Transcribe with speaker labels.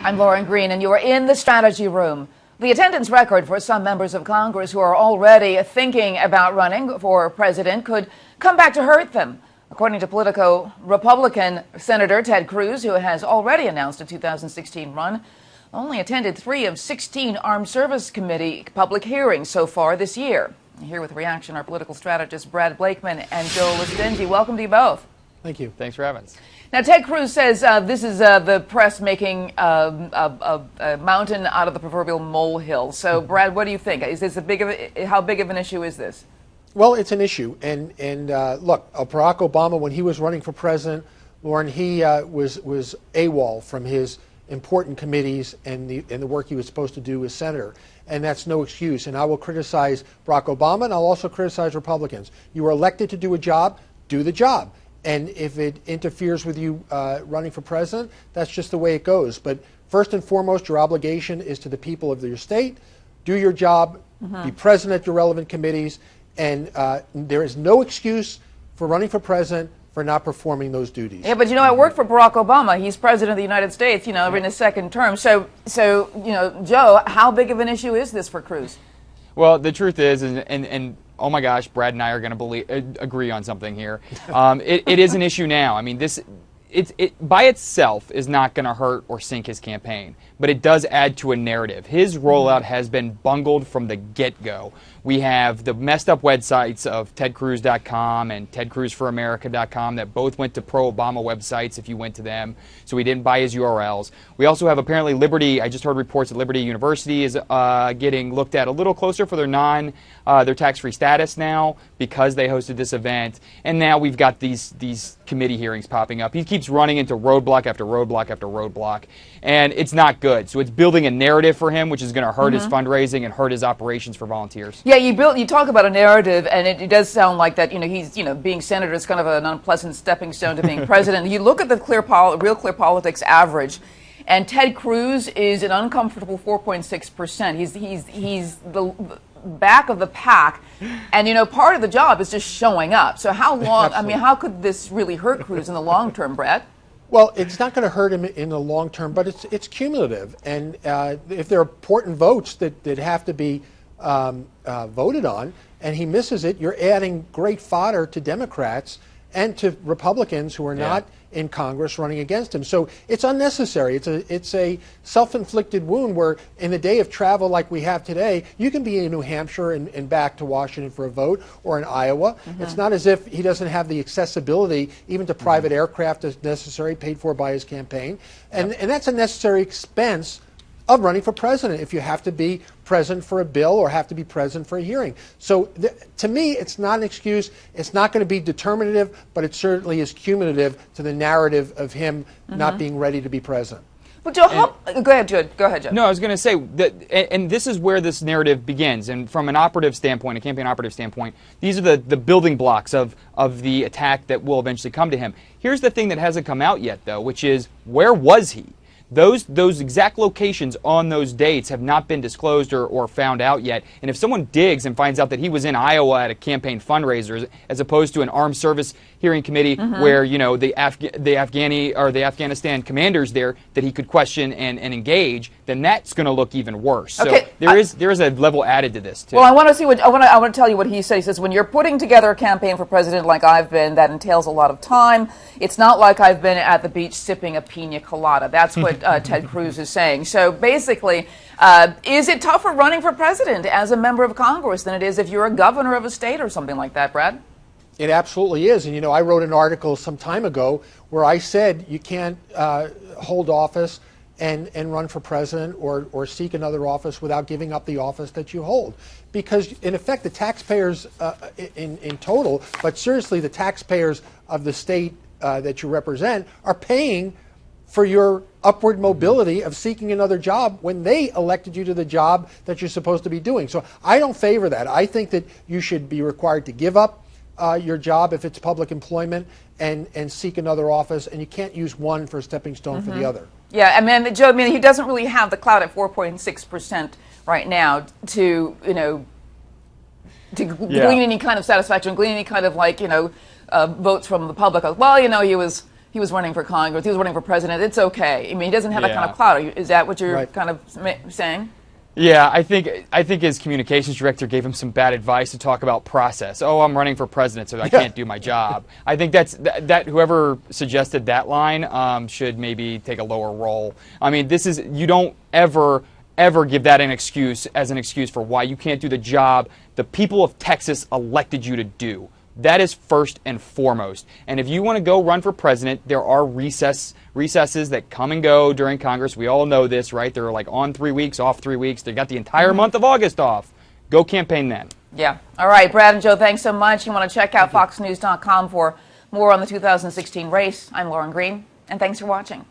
Speaker 1: I'm Lauren Green, and you are in the strategy room. The attendance record for some members of Congress who are already thinking about running for president could come back to hurt them. According to Politico, Republican Senator Ted Cruz, who has already announced a 2016 run, only attended 3 of 16 Armed Service Committee public hearings so far this year. Here with reaction are political strategists Brad Blakeman and Joe Listingi. Welcome to you both.
Speaker 2: Thank you.
Speaker 3: Thanks for having us.
Speaker 1: Now, Ted Cruz says this is the press making a mountain out of the proverbial molehill. So, Brad, what do you think? Is this how big of an issue is this?
Speaker 2: Well, it's an issue, and look, Barack Obama, when he was running for president, Lauren, he was AWOL from his important committees and the work he was supposed to do as senator, and that's no excuse. And I will criticize Barack Obama, and I'll also criticize Republicans. You were elected to do a job, do the job. And if it interferes with you running for president, that's just the way it goes. But first and foremost, your obligation is to the people of your state. Do your job, be present at your relevant committees, and there is no excuse for running for president for not performing those duties.
Speaker 1: Yeah, but you know, I worked for Barack Obama. He's president of the United States, you know, in his second term. So you know, Joe, how big of an issue is this for Cruz?
Speaker 3: Well, the truth is, and oh my gosh, Brad and I are going to agree on something here. It is an issue now. I mean, it by itself is not going to hurt or sink his campaign, but it does add to a narrative. His rollout has been bungled from the get-go. We have the messed up websites of tedcruz.com and tedcruzforamerica.com that both went to pro-Obama websites if you went to them, so we didn't buy his URLs. We also have apparently Liberty. I just heard reports that Liberty University is getting looked at a little closer for their tax-free status now because they hosted this event. And now we've got these committee hearings popping up. He keeps running into roadblock after roadblock after roadblock, and it's not good. So it's building a narrative for him, which is going to hurt his fundraising and hurt his operations for volunteers.
Speaker 1: Yeah, you talk about a narrative, and it does sound like that. You know, he's being senator is kind of an unpleasant stepping stone to being president. You look at the Real Clear Politics average, and Ted Cruz is an uncomfortable 4.6%. He's the back of the pack, and you know, part of the job is just showing up. So how long?
Speaker 2: Absolutely.
Speaker 1: I mean, how could this really hurt Cruz in the long term, Brad?
Speaker 2: Well, it's not going to hurt him in the long term, but it's cumulative. And if there are important votes that have to be voted on, and he misses it, you're adding great fodder to Democrats and to Republicans who are not in Congress running against him. So it's unnecessary. It's a self-inflicted wound where in the day of travel like we have today, you can be in New Hampshire and back to Washington for a vote, or in Iowa. It's not as if he doesn't have the accessibility even to private aircraft as necessary, paid for by his campaign. And that's a necessary expense of running for president if you have to be present for a bill or have to be present for a hearing. So to me, it's not an excuse. It's not going to be determinative, but it certainly is cumulative to the narrative of him not being ready to be president.
Speaker 1: But Joe, go ahead, Joe.
Speaker 3: No, I was going to say that, and this is where this narrative begins. And from an operative standpoint, a campaign operative standpoint, these are the building blocks of the attack that will eventually come to him. Here's the thing that hasn't come out yet, though, which is, where was he? Those exact locations on those dates have not been disclosed or found out yet. And if someone digs and finds out that he was in Iowa at a campaign fundraiser, as opposed to an armed service hearing committee where, you know, the Afghanistan commanders there that he could question and engage, then that's going to look even worse.
Speaker 1: Okay.
Speaker 3: So there is a level added to this too.
Speaker 1: Well, I want to tell you what he said. He says, when you're putting together a campaign for president like I've been, that entails a lot of time. It's not like I've been at the beach sipping a pina colada. That's what Ted Cruz is saying. So basically, is it tougher running for president as a member of Congress than it is if you're a governor of a state or something like that, Brad?
Speaker 2: It absolutely is. And, you know, I wrote an article some time ago where I said you can't hold office and run for president or seek another office without giving up the office that you hold. Because, in effect, the taxpayers in total, but seriously the taxpayers of the state that you represent, are paying for your upward mobility of seeking another job when they elected you to the job that you're supposed to be doing. So I don't favor that. I think that you should be required to give up your job if it's public employment and seek another office, and you can't use one for a stepping stone for the other.
Speaker 1: Yeah, I mean, Joe, he doesn't really have the clout at 4.6% right now to, you know, to glean any kind of satisfaction, glean any kind of, like, you know, votes from the public. Well, you know, he was he was running for Congress, he was running for president, it's okay. I mean, he doesn't have that kind
Speaker 3: Yeah.
Speaker 1: of clout. Is that what you're
Speaker 2: Right.
Speaker 1: kind of saying?
Speaker 3: Yeah, I think his communications director gave him some bad advice to talk about process. Oh, I'm running for president, so I can't do my job. I think that whoever suggested that line should maybe take a lower role. I mean, you don't ever give that an excuse for why you can't do the job the people of Texas elected you to do. That is first and foremost. And if you want to go run for president, there are recesses that come and go during Congress. We all know this, right? They're like on 3 weeks, off 3 weeks. They got the entire month of August off. Go campaign then.
Speaker 1: Yeah. All right, Brad and Joe, thanks so much. You want to check out foxnews.com for more on the 2016 race. I'm Lauren Green, and thanks for watching.